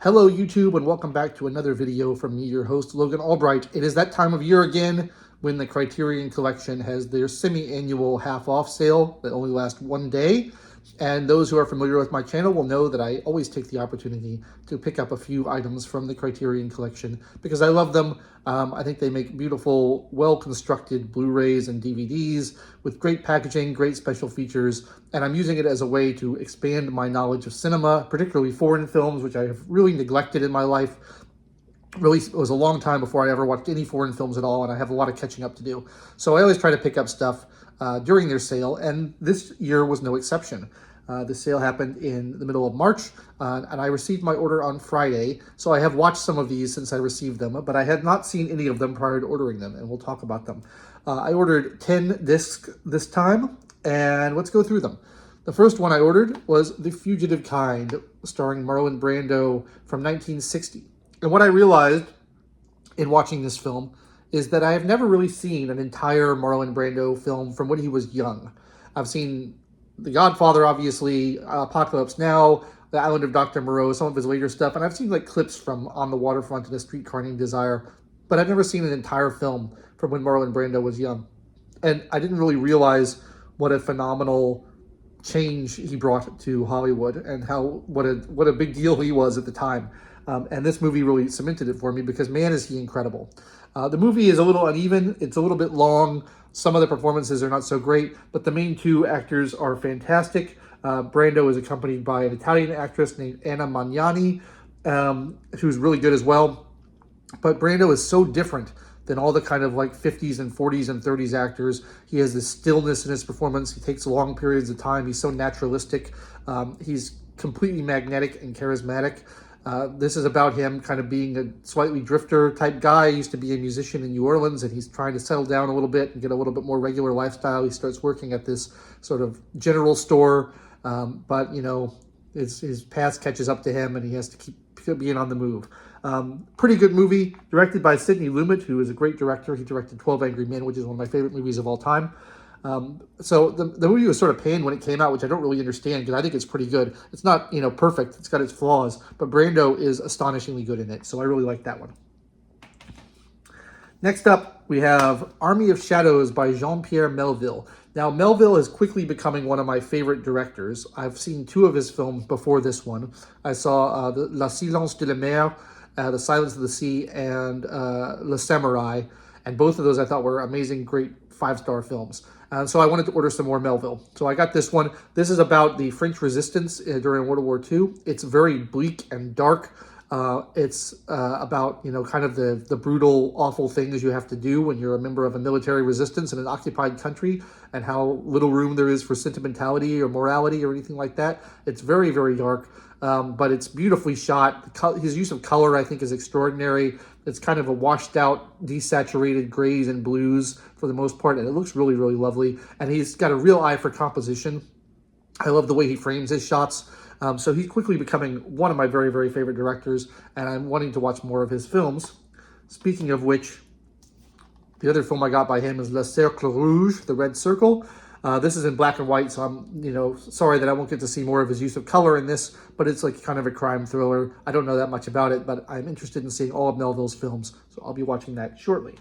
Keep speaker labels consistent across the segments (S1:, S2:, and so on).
S1: Hello YouTube and welcome back to another video from me, your host Logan Albright. It is that time of year again when the Criterion Collection has their semi-annual half-off sale that only lasts one day. And those who are familiar with my channel will know that I always take the opportunity to pick up a few items from the Criterion Collection because I love them. I think they make beautiful, well-constructed Blu-rays and DVDs with great packaging, great special features, and I'm using it as a way to expand my knowledge of cinema, particularly foreign films, which I have really neglected in my life. Really, it was a long time before I ever watched any foreign films at all, and I have a lot of catching up to do. So I always try to pick up stuff during their sale, and this year was no exception. The sale happened in the middle of March, and I received my order on Friday, so I have watched some of these since I received them, but I had not seen any of them prior to ordering them, and we'll talk about them. I ordered 10 discs this time, and let's go through them. The first one I ordered was The Fugitive Kind, starring Marlon Brando from 1960. And what I realized in watching this film is that I have never really seen an entire Marlon Brando film from when he was young. I've seen The Godfather, obviously, Apocalypse Now, The Island of Dr. Moreau, some of his later stuff, and I've seen like clips from On the Waterfront and A Streetcar Named Desire, but I've never seen an entire film from when Marlon Brando was young. And I didn't really realize what a phenomenal change he brought to Hollywood and what a big deal he was at the time. And this movie really cemented it for me because, man, is he incredible. The movie is a little uneven. It's a little bit long. Some of the performances are not so great, but the main two actors are fantastic. Brando is accompanied by an Italian actress named Anna Magnani, who's really good as well. But Brando is so different than all the kind of like 50s and 40s and 30s actors. He has this stillness in his performance. He takes long periods of time. He's so naturalistic. He's completely magnetic and charismatic. This is about him kind of being a slightly drifter type guy. He used to be a musician in New Orleans, and he's trying to settle down a little bit and get a little bit more regular lifestyle. He starts working at this sort of general store, but you know, his past catches up to him, and he has to keep being on the move. Pretty good movie, directed by Sidney Lumet, who is a great director. He directed 12 Angry Men, which is one of my favorite movies of all time. So the movie was sort of panned when it came out, which I don't really understand because I think it's pretty good. It's not, perfect. It's got its flaws, but Brando is astonishingly good in it. So I really like that one. Next up, we have Army of Shadows by Jean-Pierre Melville. Now, Melville is quickly becoming one of my favorite directors. I've seen two of his films before this one. I saw La Silence de la Mer, The Silence of the Sea, and Le Samurai. And both of those I thought were amazing, great 5-star films. So I wanted to order some more Melville. So I got this one. This is about the French resistance during World War II. It's very bleak and dark. It's about, kind of the brutal, awful things you have to do when you're a member of a military resistance in an occupied country and how little room there is for sentimentality or morality or anything like that. It's very, very dark, but it's beautifully shot. His use of color, I think, is extraordinary. It's kind of a washed out, desaturated grays and blues for the most part, and it looks really, really lovely. And he's got a real eye for composition. I love the way he frames his shots. So he's quickly becoming one of my very, very favorite directors, and I'm wanting to watch more of his films. Speaking of which, the other film I got by him is Le Cercle Rouge, The Red Circle. This is in black and white, so I'm, sorry that I won't get to see more of his use of color in this, but it's like kind of a crime thriller. I don't know that much about it, but I'm interested in seeing all of Melville's films, so I'll be watching that shortly.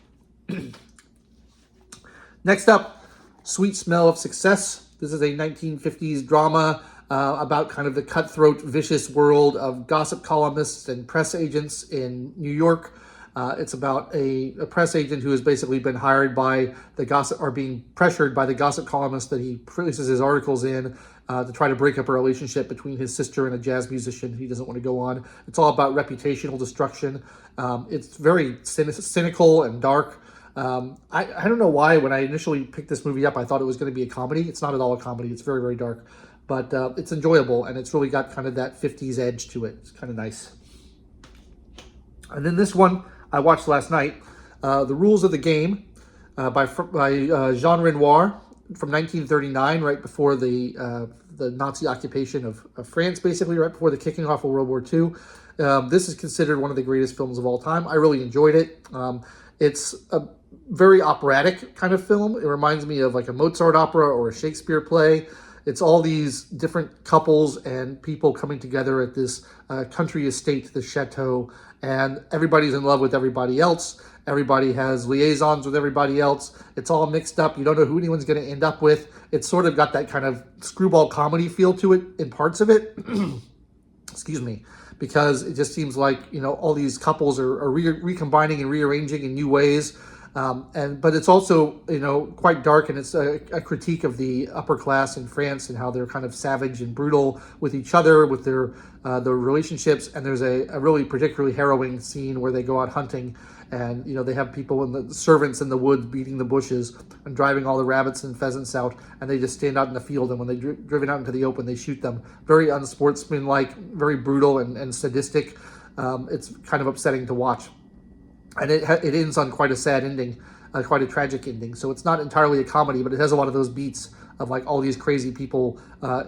S1: Next up, Sweet Smell of Success. This is a 1950s drama about kind of the cutthroat, vicious world of gossip columnists and press agents in New York. It's about a press agent who has basically been hired by the gossip, or being pressured by the gossip columnist that he releases his articles in to try to break up a relationship between his sister and a jazz musician he doesn't want to go on. It's all about reputational destruction. It's very cynical and dark. I don't know why when I initially picked this movie up, I thought it was going to be a comedy. It's not at all a comedy. It's very, very dark, but it's enjoyable, and it's really got kind of that 50s edge to it. It's kind of nice. And then this one I watched last night, The Rules of the Game by Jean Renoir from 1939, right before the Nazi occupation of France, basically, right before the kicking off of World War II. This is considered one of the greatest films of all time. I really enjoyed it. It's a very operatic kind of film. It reminds me of like a Mozart opera or a Shakespeare play. It's all these different couples and people coming together at this country estate, the chateau, and everybody's in love with everybody else. Everybody has liaisons with everybody else. It's all mixed up. You don't know who anyone's going to end up with. It's sort of got that kind of screwball comedy feel to it in parts of it. Excuse me. Because it just seems like, you know, all these couples are recombining and rearranging in new ways. But it's also, you know, quite dark, and it's a critique of the upper class in France and how they're kind of savage and brutal with each other, with their relationships. And there's a really particularly harrowing scene where they go out hunting, and, you know, they have people in the servants in the woods beating the bushes and driving all the rabbits and pheasants out, and they just stand out in the field, and when they're driven out into the open, they shoot them. Very unsportsmanlike, very brutal and sadistic. It's kind of upsetting to watch. And it ends on quite a sad ending, quite a tragic ending. So it's not entirely a comedy, but it has a lot of those beats of like all these crazy people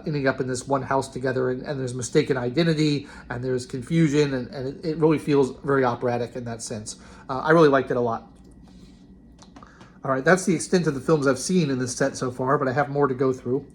S1: ending up in this one house together, and there's mistaken identity, and there's confusion, and it really feels very operatic in that sense. I really liked it a lot. All right, that's the extent of the films I've seen in this set so far, but I have more to go through.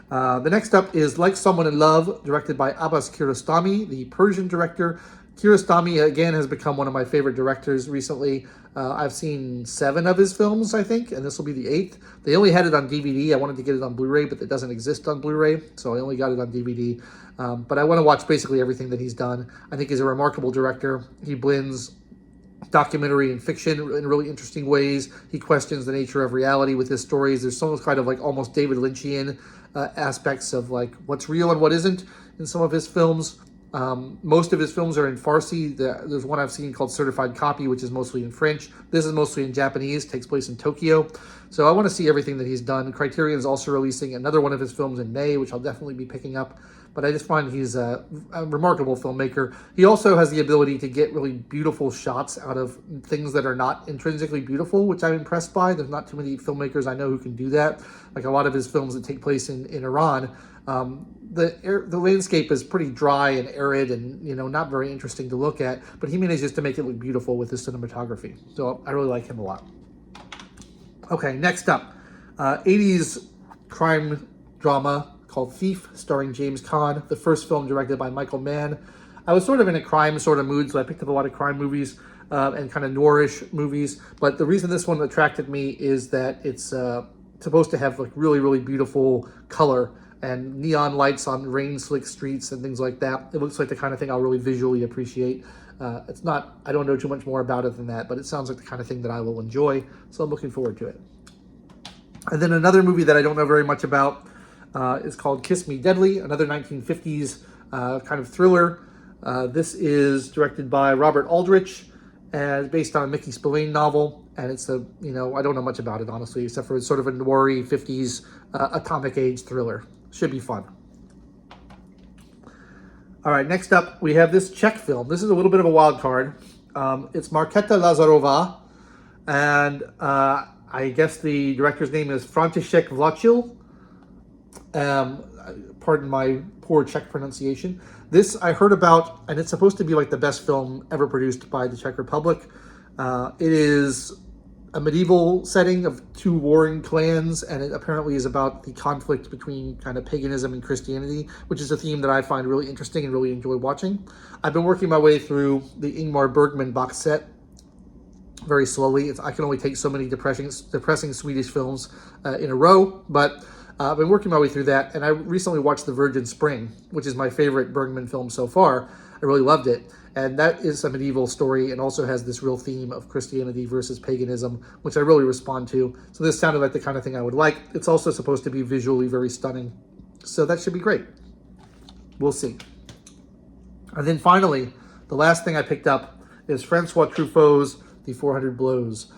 S1: The next up is Like Someone in Love, directed by Abbas Kiarostami, the Persian director. Kiarostami, again, has become one of my favorite directors recently. I've seen 7 of his films, I think, and this will be the 8th. They only had it on DVD. I wanted to get it on Blu-ray, but it doesn't exist on Blu-ray, so I only got it on DVD. But I want to watch basically everything that he's done. I think he's a remarkable director. He blends documentary and fiction in really interesting ways. He questions the nature of reality with his stories. There's some kind of like almost David Lynchian aspects of like what's real and what isn't in some of his films. Most of his films are in Farsi. There's one I've seen called Certified Copy, which is mostly in French. This is mostly in Japanese, takes place in Tokyo. So I want to see everything that he's done. Criterion is also releasing another one of his films in May, which I'll definitely be picking up. But I just find he's a remarkable filmmaker. He also has the ability to get really beautiful shots out of things that are not intrinsically beautiful, which I'm impressed by. There's not too many filmmakers I know who can do that. Like a lot of his films that take place in Iran, the landscape is pretty dry and arid and, you know, not very interesting to look at, but he manages to make it look beautiful with his cinematography. So I really like him a lot. Okay, next up, 80s crime drama called Thief, starring James Caan, the first film directed by Michael Mann. I was sort of in a crime sort of mood, so I picked up a lot of crime movies and kind of noirish movies, but the reason this one attracted me is that it's supposed to have like really, really beautiful color and neon lights on rain-slick streets and things like that. It looks like the kind of thing I'll really visually appreciate. It's not, I don't know too much more about it than that, but it sounds like the kind of thing that I will enjoy, so I'm looking forward to it. And then another movie that I don't know very much about is called Kiss Me Deadly, another 1950s kind of thriller. This is directed by Robert Aldrich and based on a Mickey Spillane novel. And it's a, you know, I don't know much about it, honestly, except for it's sort of a noir-y 50s atomic age thriller. Should be fun. All right, next up, we have this Czech film. This is a little bit of a wild card. It's Markéta Lazarová, and I guess the director's name is František Vlachil. Pardon my poor Czech pronunciation. This I heard about, and it's supposed to be like the best film ever produced by the Czech Republic. It is a medieval setting of 2 warring clans, and it apparently is about the conflict between kind of paganism and Christianity, which is a theme that I find really interesting and really enjoy watching. I've been working my way through the Ingmar Bergman box set very slowly. I can only take so many depressing Swedish films in a row, but I've been working my way through that, and I recently watched The Virgin Spring, which is my favorite Bergman film so far. I really loved it. And that is a medieval story and also has this real theme of Christianity versus paganism, which I really respond to. So this sounded like the kind of thing I would like. It's also supposed to be visually very stunning. So that should be great. We'll see. And then finally, the last thing I picked up is Francois Truffaut's The 400 Blows.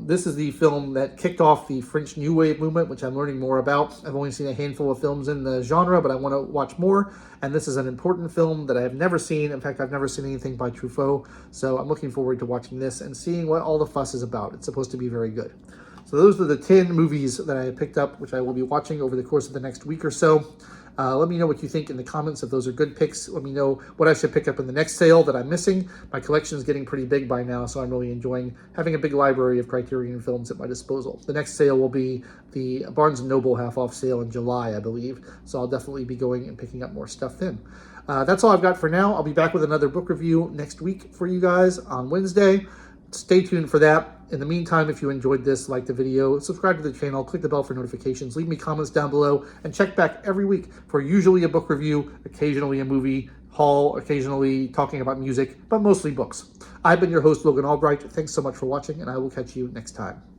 S1: This is the film that kicked off the French New Wave movement, which I'm learning more about. I've only seen a handful of films in the genre, but I want to watch more. And this is an important film that I have never seen. In fact, I've never seen anything by Truffaut. So I'm looking forward to watching this and seeing what all the fuss is about. It's supposed to be very good. So those are the 10 movies that I picked up, which I will be watching over the course of the next week or so. Let me know what you think in the comments if those are good picks. Let me know what I should pick up in the next sale that I'm missing. My collection is getting pretty big by now, so I'm really enjoying having a big library of Criterion films at my disposal. The next sale will be the Barnes & Noble half-off sale in July, I believe, so I'll definitely be going and picking up more stuff then. That's all I've got for now. I'll be back with another book review next week for you guys on Wednesday. Stay tuned for that. In the meantime, if you enjoyed this, like the video, subscribe to the channel, click the bell for notifications, leave me comments down below, and check back every week for usually a book review, occasionally a movie haul, occasionally talking about music, but mostly books. I've been your host, Logan Albright. Thanks so much for watching, and I will catch you next time.